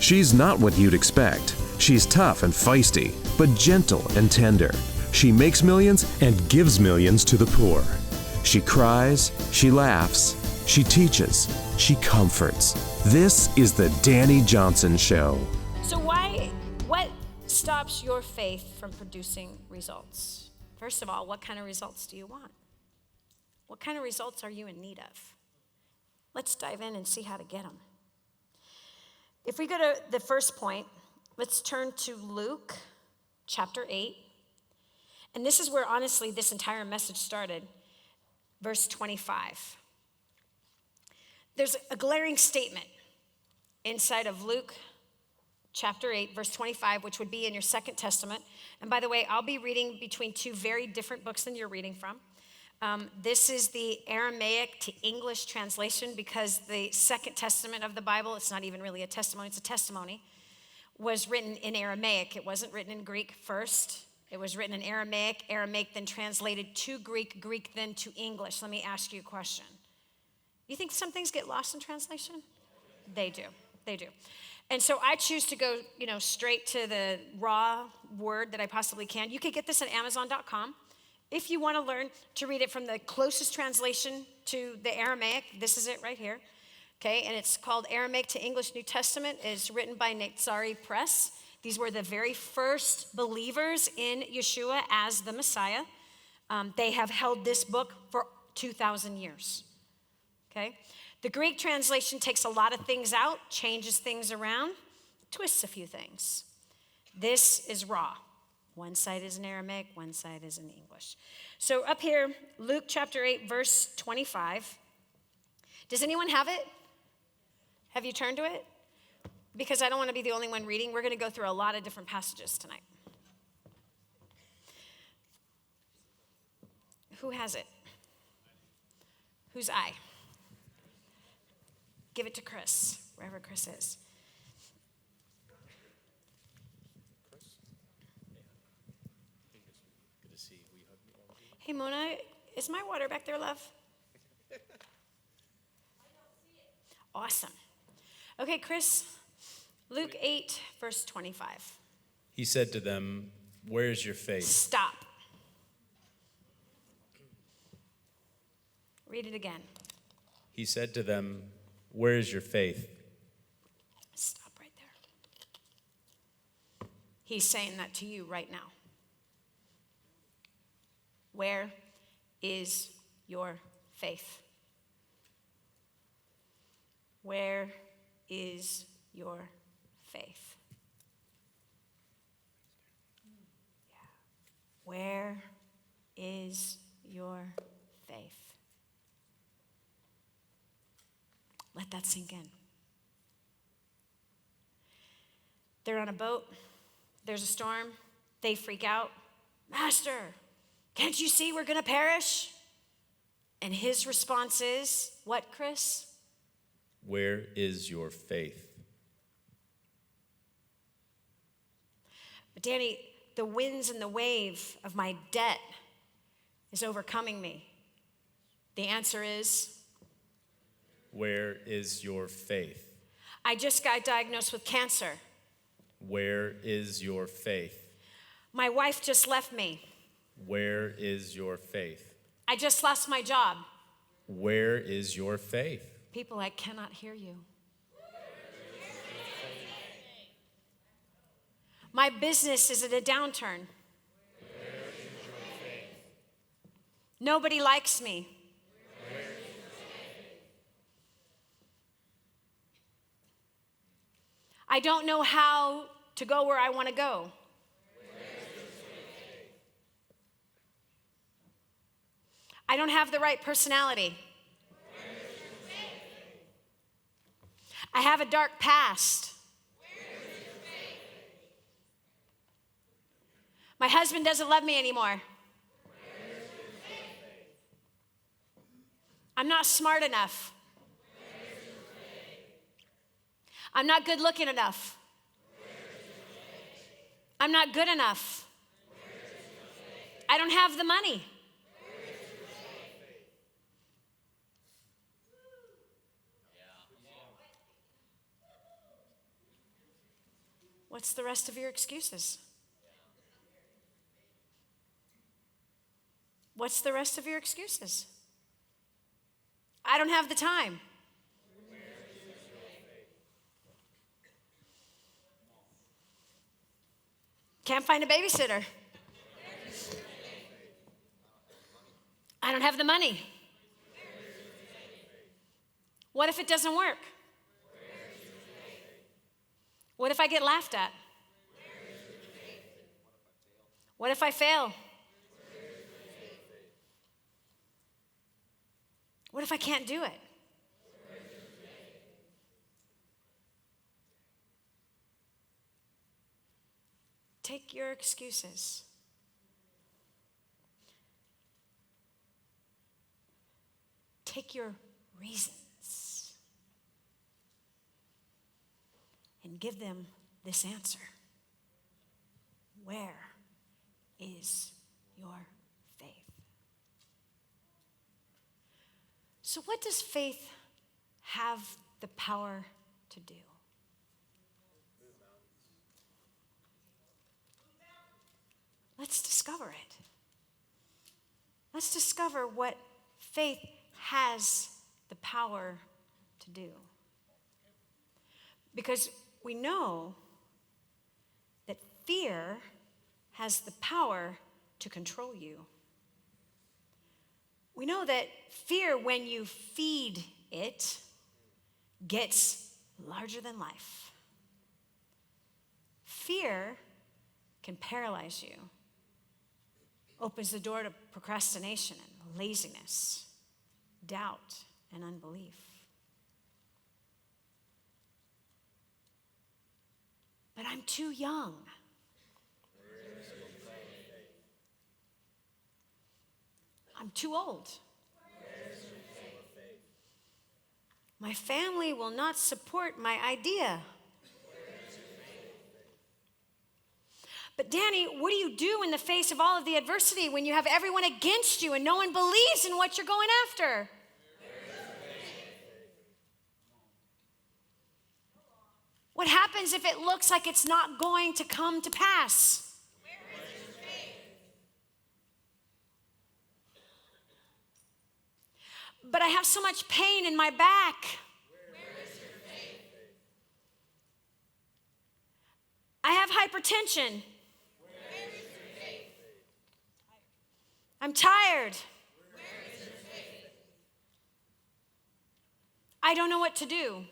She's not what you'd expect. She's tough and feisty, but gentle and tender. She makes millions and gives millions to the poor. She cries, she laughs, she teaches, she comforts. This is the Dani Johnson Show. So what stops your faith from producing results? First of all, what kind of results do you want? What kind of results are you in need of? Let's dive in and see how to get them. If we go to the first point, let's turn to Luke chapter 8. And this is where, honestly, this entire message started. Verse 25. There's a glaring statement inside of Luke chapter 8, verse 25, which would be in your Second Testament. And by the way, I'll be reading between two very different books than you're reading from. This is the Aramaic to English translation because the Second Testament of the Bible, it's not even really a testimony, it's a testimony, was written in Aramaic. It wasn't written in Greek first. It was written in Aramaic. Aramaic then translated to Greek, Greek then to English. Let me ask you a question. You think some things get lost in translation? They do. They do. And so I choose to go, straight to the raw word that I possibly can. You could get this at Amazon.com. If you want to learn to read it from the closest translation to the Aramaic, this is it right here. Okay, and it's called Aramaic to English New Testament. It's written by Netzari Press. These were the very first believers in Yeshua as the Messiah. They have held this book for 2,000 years. Okay, the Greek translation takes a lot of things out, changes things around, twists a few things. This is raw. One side is in Aramaic, one side is in English. So up here, Luke chapter 8, verse 25. Does anyone have it? Have you turned to it? Because I don't want to be the only one reading. We're going to go through a lot of different passages tonight. Who has it? Whose eye? Give it to Chris, wherever Chris is. Hey, Mona, is my water back there, love? Awesome. Okay, Chris, Luke 8, verse 25. He said to them, "Where is your faith?" Stop. Read it again. He said to them, "Where is your faith?" Stop right there. He's saying that to you right now. Where is your faith? Where is your faith? Yeah. Where is your faith? Let that sink in. They're on a boat. There's a storm. They freak out. Master, can't you see we're going to perish? And his response is, what, Chris? Where is your faith? But Dani, the winds and the wave of my debt is overcoming me. The answer is, where is your faith? I just got diagnosed with cancer. Where is your faith? My wife just left me. Where is your faith? I just lost my job. Where is your faith? People, I cannot hear you. My business is at a downturn. Nobody likes me. I don't know how to go where I want to go. I don't have the right personality. I have a dark past. My husband doesn't love me anymore. I'm not smart enough. I'm not good looking enough. I'm not good enough. I don't have the money. What's the rest of your excuses? What's the rest of your excuses? I don't have the time. Can't find a babysitter. I don't have the money. What if it doesn't work? What if I get laughed at? What if I fail? What if I can't do it? Take your excuses. Take your reasons and give them this answer. Where is your faith? So what does faith have the power to do? Let's discover it. Let's discover what faith has the power to do. Because we know that fear has the power to control you. We know that fear, when you feed it, gets larger than life. Fear can paralyze you, opens the door to procrastination and laziness, doubt and unbelief. But I'm too young. I'm too old. My family will not support my idea. But Dani, what do you do in the face of all of the adversity when you have everyone against you and no one believes in what you're going after? What happens if it looks like it's not going to come to pass? But I have so much pain in my back. I have hypertension. I'm tired. I don't know what to do.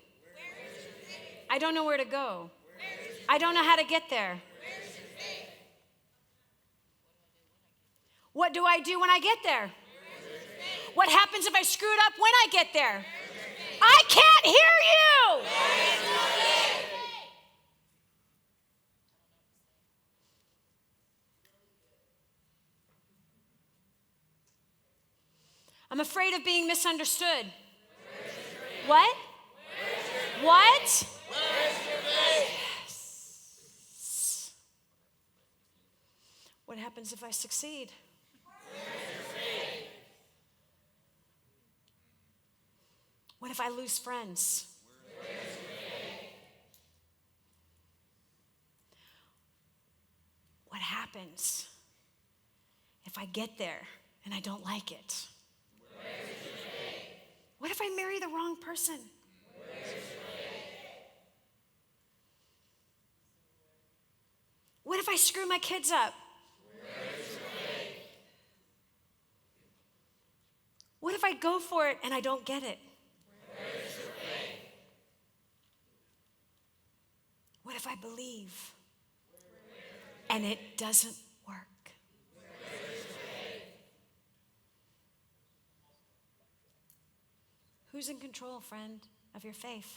I don't know where to go. I don't know how to get there. What do I do when I get there? What happens if I screw it up when I get there? I can't hear you. I'm afraid of being misunderstood. What? What? Yes. What happens if I succeed? What if I lose friends? What happens if I get there and I don't like it? What if I marry the wrong person? What if I screw my kids up? What if I go for it and I don't get it? What if I believe and it doesn't work? Who's in control, friend, of your faith?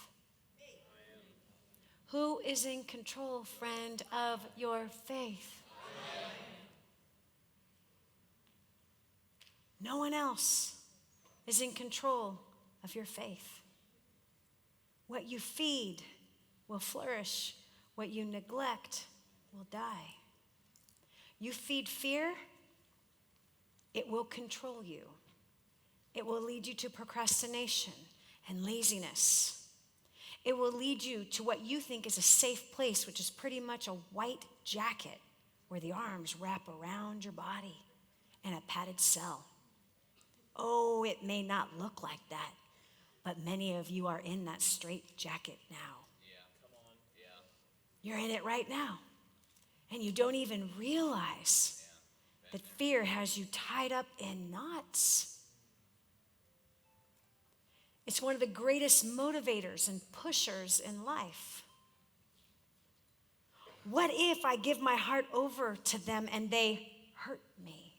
Who is in control, friend, of your faith? No one else is in control of your faith. What you feed will flourish. What you neglect will die. You feed fear, it will control you. It will lead you to procrastination and laziness. It will lead you to what you think is a safe place, which is pretty much a white jacket where the arms wrap around your body and a padded cell. Oh, it may not look like that, but many of you are in that straight jacket now. You're in it right now. And you don't even realize that fear has you tied up in knots. It's one of the greatest motivators and pushers in life. What if I give my heart over to them and they hurt me?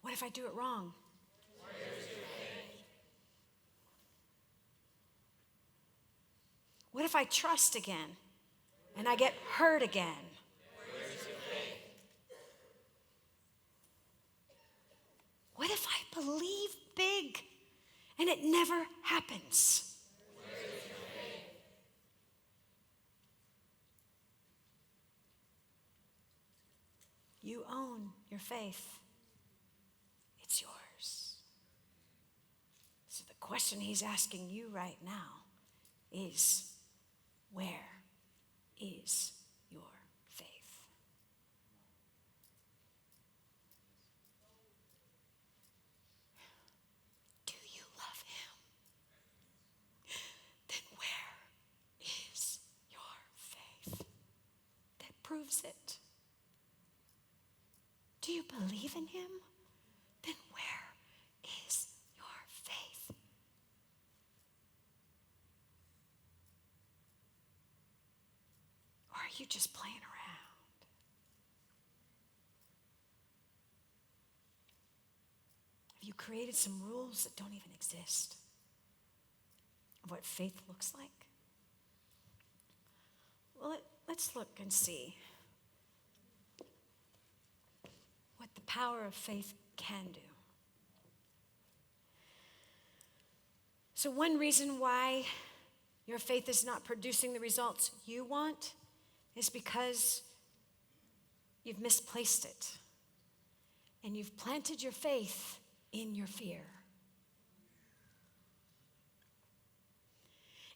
What if I do it wrong? What if I trust again and I get hurt again? What if I believe big and it never happens? You own your faith. It's yours. So the question he's asking you right now is, where is your faith? Do you love him? Then where is your faith that proves it? Do you believe in him? Then where is your faith? Or are you just playing around? Have you created some rules that don't even exist of what faith looks like? Well, let's look and see what the power of faith can do. So one reason why your faith is not producing the results you want is because you've misplaced it. And you've planted your faith in your fear.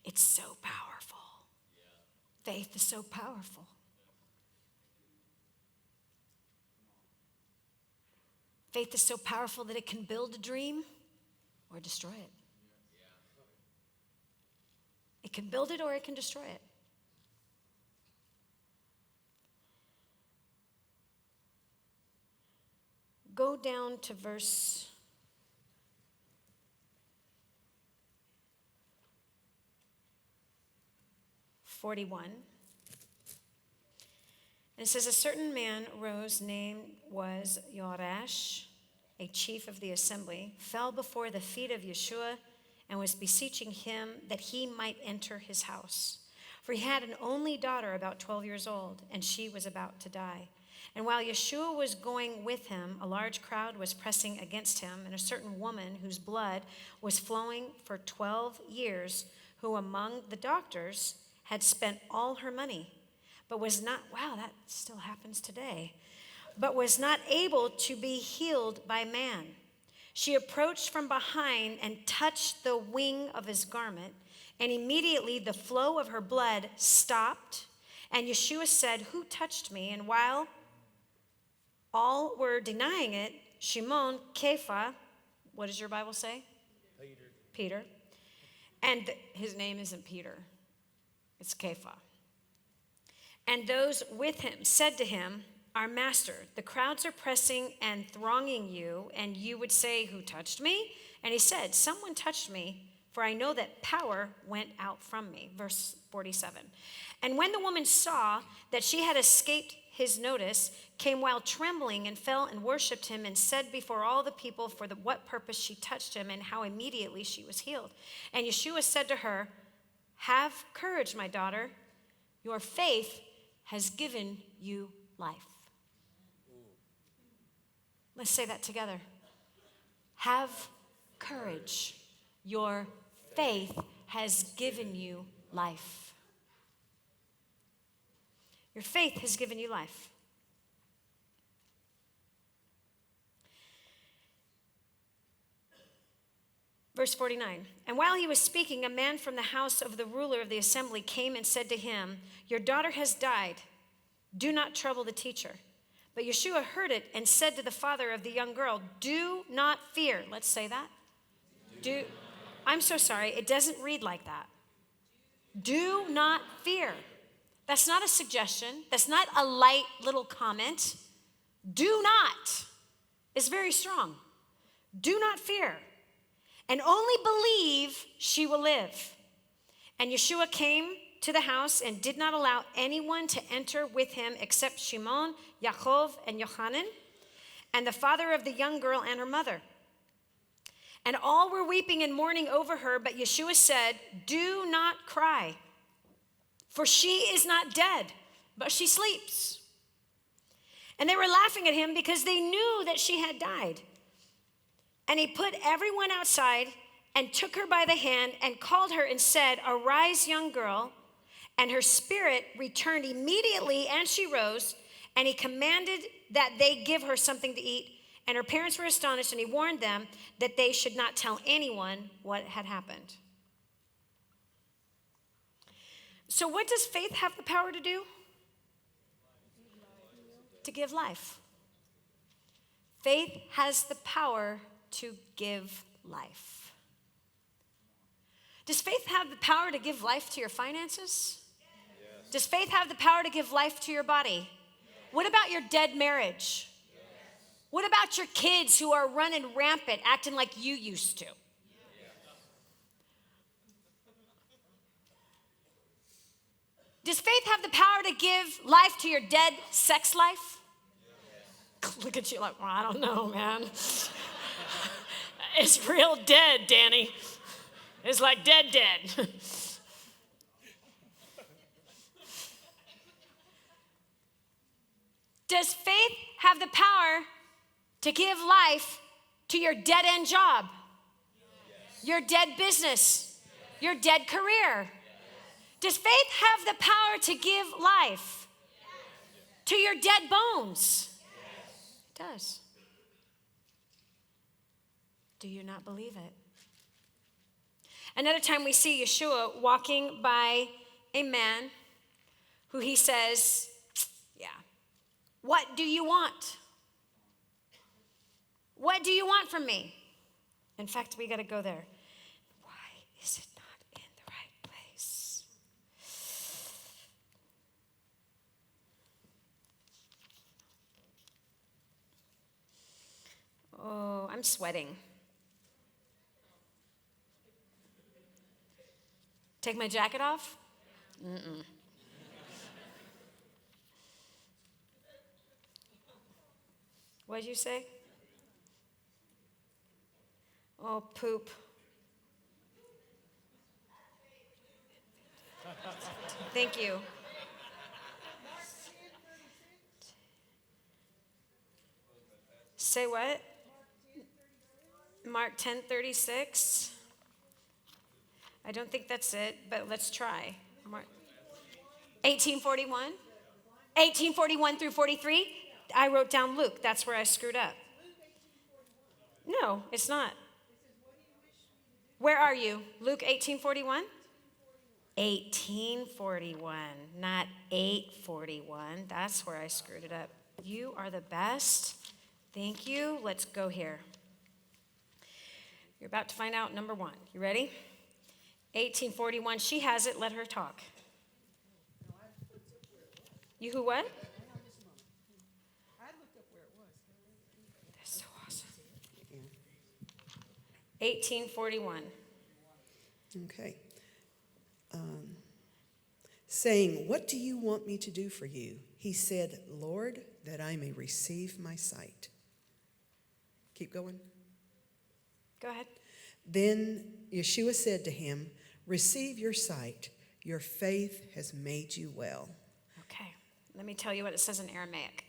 It's so powerful. Faith is so powerful. Faith is so powerful that it can build a dream or destroy it. It can build it or it can destroy it. Go down to verse 41. And it says, a certain man arose, name was Yorash, a chief of the assembly, fell before the feet of Yeshua and was beseeching him that he might enter his house. For he had an only daughter about 12 years old, and she was about to die. And while Yeshua was going with him, a large crowd was pressing against him, and a certain woman whose blood was flowing for 12 years, who among the doctors had spent all her money, but was not, wow, that still happens today, but was not able to be healed by man. She approached from behind and touched the wing of his garment, and immediately the flow of her blood stopped. And Yeshua said, who touched me? And while all were denying it, Shimon, Kepha, what does your Bible say? Peter. And his name isn't Peter, it's Kepha. And those with him said to him, our master, the crowds are pressing and thronging you, and you would say, who touched me? And he said, someone touched me, for I know that power went out from me. Verse 47. And when the woman saw that she had escaped his notice, came while trembling and fell and worshipped him and said before all the people for what purpose she touched him and how immediately she was healed. And Yeshua said to her, have courage, my daughter. Your faith has given you life. Let's say that together. Have courage. Your faith has given you life. Your faith has given you life. Verse 49, and while he was speaking, a man from the house of the ruler of the assembly came and said to him, your daughter has died. Do not trouble the teacher. But Yeshua heard it and said to the father of the young girl, do not fear. Let's say that. I'm so sorry. It doesn't read like that. Do not fear. That's not a suggestion. That's not a light little comment. Do not is very strong. Do not fear. And only believe she will live. And Yeshua came to the house and did not allow anyone to enter with him except Shimon, Yaakov, and Yochanan, and the father of the young girl and her mother. And all were weeping and mourning over her, but Yeshua said, do not cry, for she is not dead, but she sleeps. And they were laughing at him because they knew that she had died. And he put everyone outside and took her by the hand and called her and said, arise, young girl. And her spirit returned immediately, and she rose. And he commanded that they give her something to eat. And her parents were astonished, and he warned them that they should not tell anyone what had happened. So what does faith have the power to do? To give life. Faith has the power to give life. Does faith have the power to give life to your finances? Yes. Does faith have the power to give life to your body? Yes. What about your dead marriage? Yes. What about your kids who are running rampant, acting like you used to? Yes. Does faith have the power to give life to your dead sex life? Yes. Look at you like, well, I don't know, man. It's real dead, Dani. It's like dead. Does faith have the power to give life to your dead-end job? Yes. Your dead business? Yes. Your dead career? Yes. Does faith have the power to give life to your dead bones? Yes. It does. Do you not believe it? Another time we see Yeshua walking by a man who he says, what do you want? What do you want from me? In fact, we got to go there. Why is it not in the right place? Oh, I'm sweating. Take my jacket off? Mm-mm. What'd you say? Oh, poop. Thank you. Say what? Mark 10:36. I don't think that's it, but let's try. 1841. 1841 through 43. I wrote down Luke. That's where I screwed up. No, it's not. Where are you? Luke 18:41? 18:41, not 8:41. That's where I screwed it up. You are the best. Thank you. Let's go here. You're about to find out number one. You ready? 18:41. She has it. Let her talk. You who what? That's so awesome. 18:41. Okay. Saying, what do you want me to do for you? He said, Lord, that I may receive my sight. Keep going. Go ahead. Then Yeshua said to him, receive your sight. Your faith has made you well. Okay. Let me tell you what it says in Aramaic.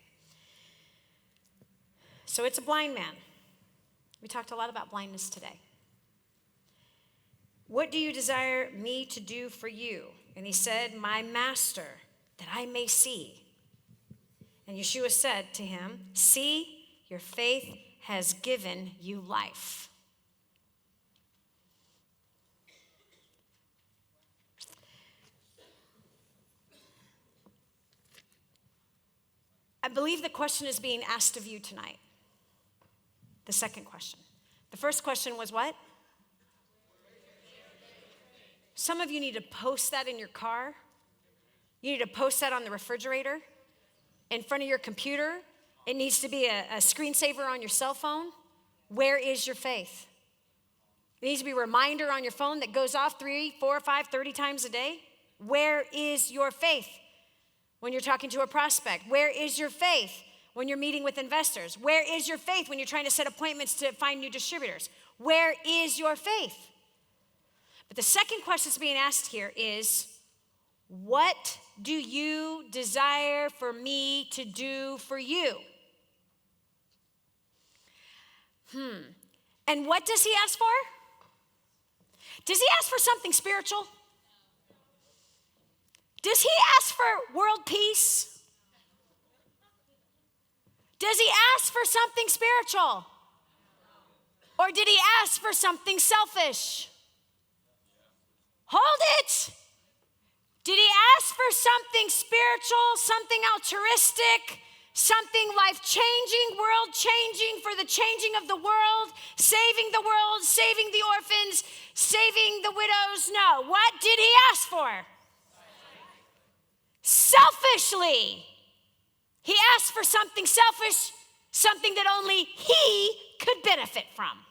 So it's a blind man. We talked a lot about blindness today. What do you desire me to do for you? And he said, my master, that I may see. And Yeshua said to him, see, your faith has given you life. I believe the question is being asked of you tonight. The second question. The first question was what? Some of you need to post that in your car. You need to post that on the refrigerator, in front of your computer. It needs to be a screensaver on your cell phone. Where is your faith? It needs to be a reminder on your phone that goes off 3, 4, 5, 30 times a day. Where is your faith when you're talking to a prospect? Where is your faith when you're meeting with investors? Where is your faith when you're trying to set appointments to find new distributors? Where is your faith? But the second question that's being asked here is, what do you desire for me to do for you? And what does he ask for? Does he ask for something spiritual? Does he ask for world peace? Does he ask for something spiritual? Or did he ask for something selfish? Hold it. Did he ask for something spiritual, something altruistic, something life-changing, world-changing, for the changing of the world, saving the world, saving the orphans, saving the widows? No. What did he ask for? Selfishly. He asked for something selfish, something that only he could benefit from.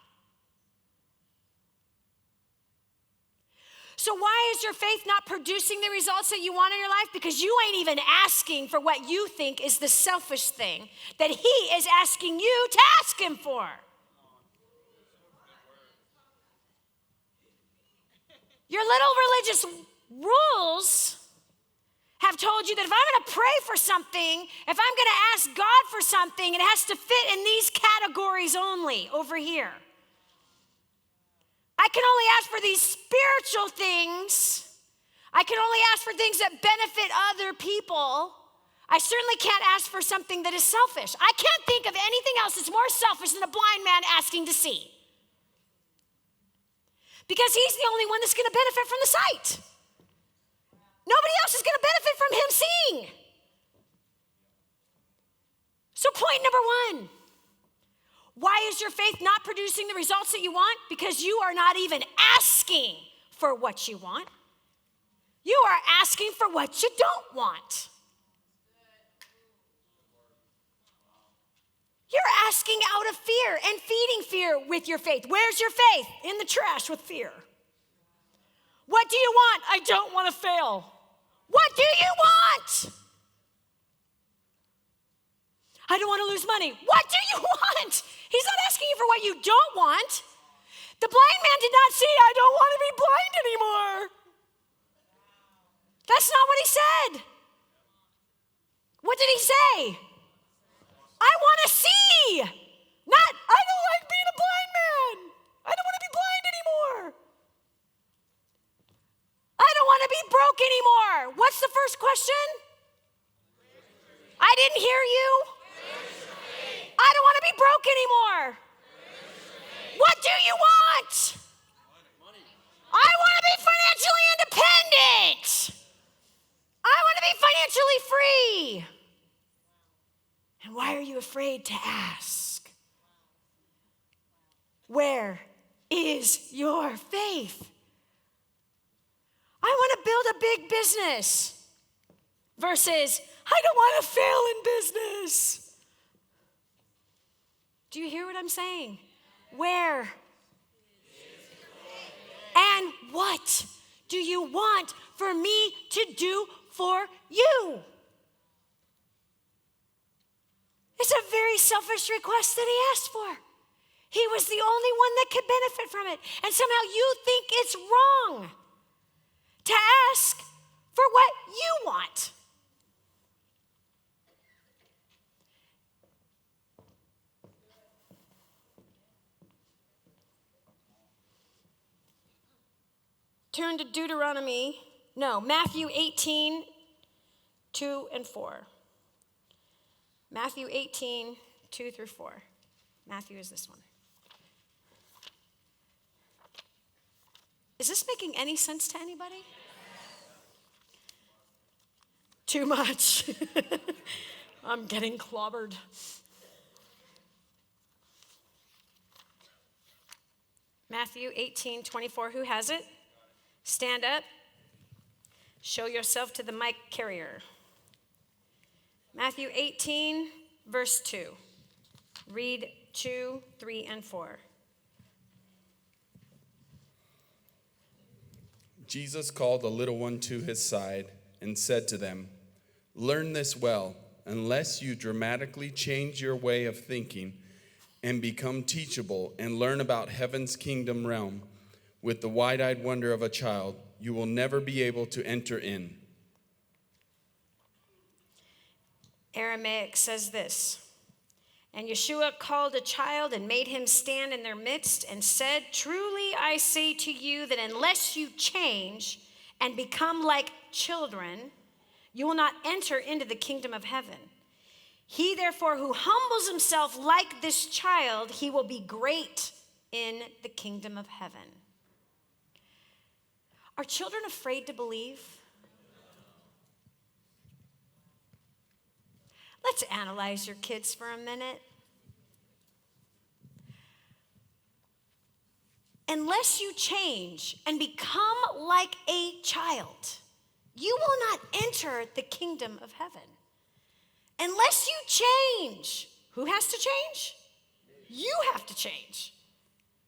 So why is your faith not producing the results that you want in your life? Because you ain't even asking for what you think is the selfish thing that he is asking you to ask him for. Your little religious rules have told you that if I'm going to pray for something, if I'm going to ask God for something, it has to fit in these categories only over here. I can only ask for these spiritual things. I can only ask for things that benefit other people. I certainly can't ask for something that is selfish. I can't think of anything else that's more selfish than a blind man asking to see. Because he's the only one that's going to benefit from the sight. Nobody else is going to benefit from him seeing. So point number 1. Why is your faith not producing the results that you want? Because you are not even asking for what you want. You are asking for what you don't want. You're asking out of fear and feeding fear with your faith. Where's your faith? In the trash with fear. What do you want? I don't want to fail. What do you want? I don't want to lose money. What do you want? He's not asking you for what you don't want. The blind man did not say, I don't want to be blind anymore. That's not what he said. What did he say? I want to see. Not, I don't like being a blind man. I don't want to be blind anymore. I don't want to be broke anymore. What's the first question? I didn't hear you. I don't want to be broke anymore. What do you want? I want to be financially independent. I want to be financially free. And why are you afraid to ask? Where is your faith? I want to build a big business versus I don't want to fail in business. Do you hear what I'm saying? Where? And what do you want for me to do for you? It's a very selfish request that he asked for. He was the only one that could benefit from it. And somehow you think it's wrong to ask for what you want. Turn to Matthew 18, 2 and 4. Matthew 18, 2 through 4. Matthew is this one. Is this making any sense to anybody? Too much. I'm getting clobbered. Matthew 18:24. Who has it? Stand up. Show yourself to the mic carrier. Matthew 18, verse 2. Read 2, 3, and 4. Jesus called a little one to his side and said to them, "Learn this well. Unless you dramatically change your way of thinking and become teachable and learn about heaven's kingdom realm with the wide-eyed wonder of a child, you will never be able to enter in." Aramaic says this, "And Yeshua called a child and made him stand in their midst and said, 'Truly I say to you that unless you change and become like children, you will not enter into the kingdom of heaven. He therefore who humbles himself like this child, he will be great in the kingdom of heaven.'" Are children afraid to believe? Let's analyze your kids for a minute. Unless you change and become like a child, you will not enter the kingdom of heaven. Unless you change. Who has to change? You have to change.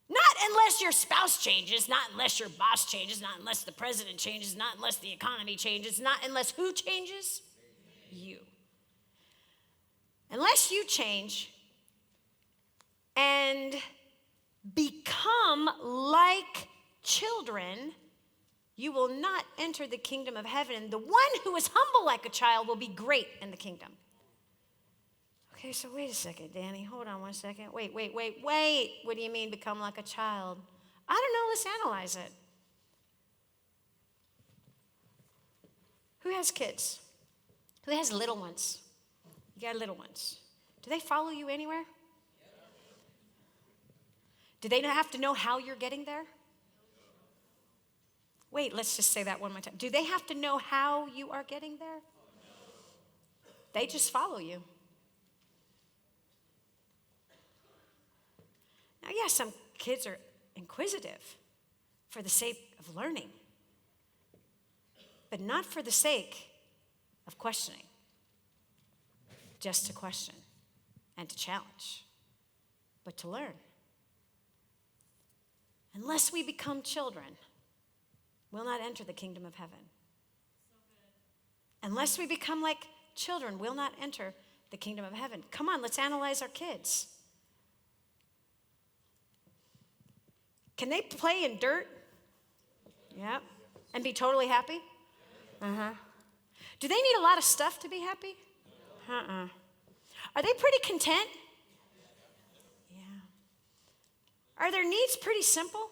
Not unless your spouse changes, not unless your boss changes, not unless the president changes, not unless the economy changes, not unless who changes? You. Unless you change and become like children, you will not enter the kingdom of heaven. The one who is humble like a child will be great in the kingdom. Okay, so wait a second, Dani. Hold on one second. Wait. What do you mean become like a child? I don't know. Let's analyze it. Who has kids? Who has little ones? You got little ones. Do they follow you anywhere? Do they have to know how you're getting there? Wait, let's just say that one more time. Do they have to know how you are getting there? They just follow you. Now, yes, some kids are inquisitive for the sake of learning, but not for the sake of questioning. Just to question and to challenge, but to learn. Unless we become children, we'll not enter the kingdom of heaven. Unless we become like children, we'll not enter the kingdom of heaven. Come on, let's analyze our kids. Can they play in dirt? Yep. And be totally happy? Uh-huh. Do they need a lot of stuff to be happy? Are they pretty content? Yeah. Are their needs pretty simple?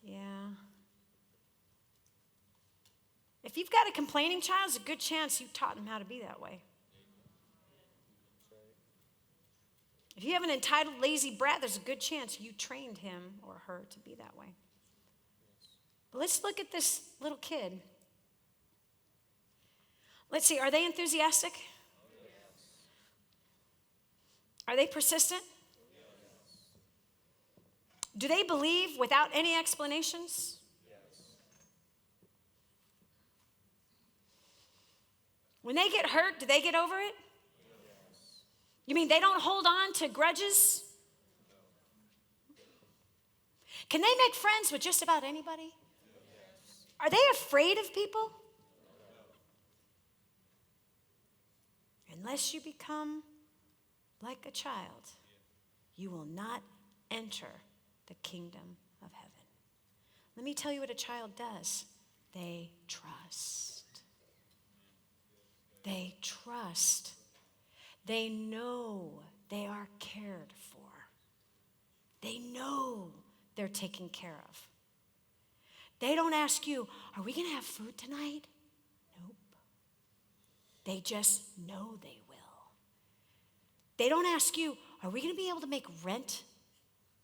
Yeah. If you've got a complaining child, there's a good chance you taught them how to be that way. If you have an entitled, lazy brat, there's a good chance you trained him or her to be that way. But let's look at this little kid. Let's see, are they enthusiastic? Are they persistent? Do they believe without any explanations? When they get hurt, do they get over it? You mean they don't hold on to grudges? Can they make friends with just about anybody? Are they afraid of people? Unless you become like a child, you will not enter the kingdom of heaven. Let me tell you what a child does. They trust. They trust. They know they are cared for. They know they're taken care of. They don't ask you, are we going to have food tonight? Nope. They just know they will. They don't ask you, are we going to be able to make rent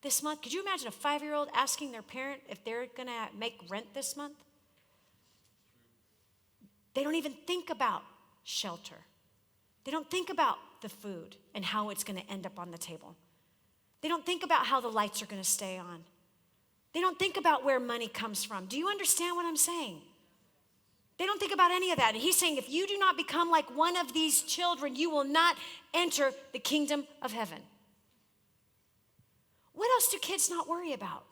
this month? Could you imagine a 5-year-old asking their parent if they're going to make rent this month? They don't even think about shelter. They don't think about the food and how it's going to end up on the table. They don't think about how the lights are going to stay on. They don't think about where money comes from. Do you understand what I'm saying? They don't think about any of that. And he's saying, if you do not become like one of these children, you will not enter the kingdom of heaven. What else do kids not worry about?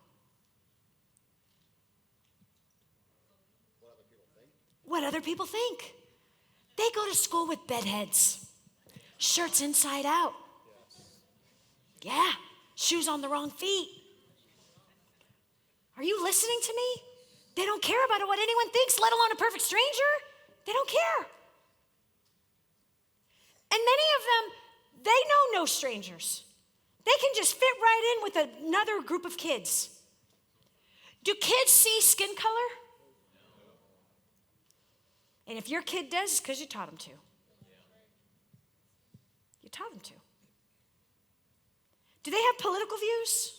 What other people think. They go to school with bedheads, shirts inside out. Yeah, shoes on the wrong feet. Are you listening to me? They don't care about what anyone thinks, let alone a perfect stranger. They don't care. And many of them, they know no strangers. They can just fit right in with another group of kids. Do kids see skin color? And if your kid does, it's because you taught him to. You taught him to. Do they have political views?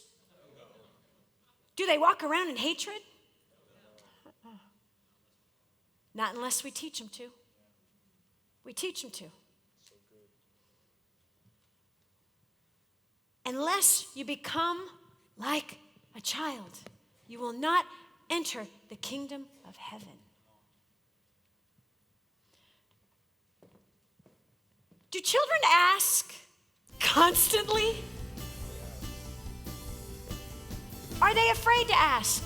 Do they walk around in hatred? Not unless we teach them to. We teach them to. Unless you become like a child, you will not enter the kingdom of heaven. Do children ask constantly? Are they afraid to ask?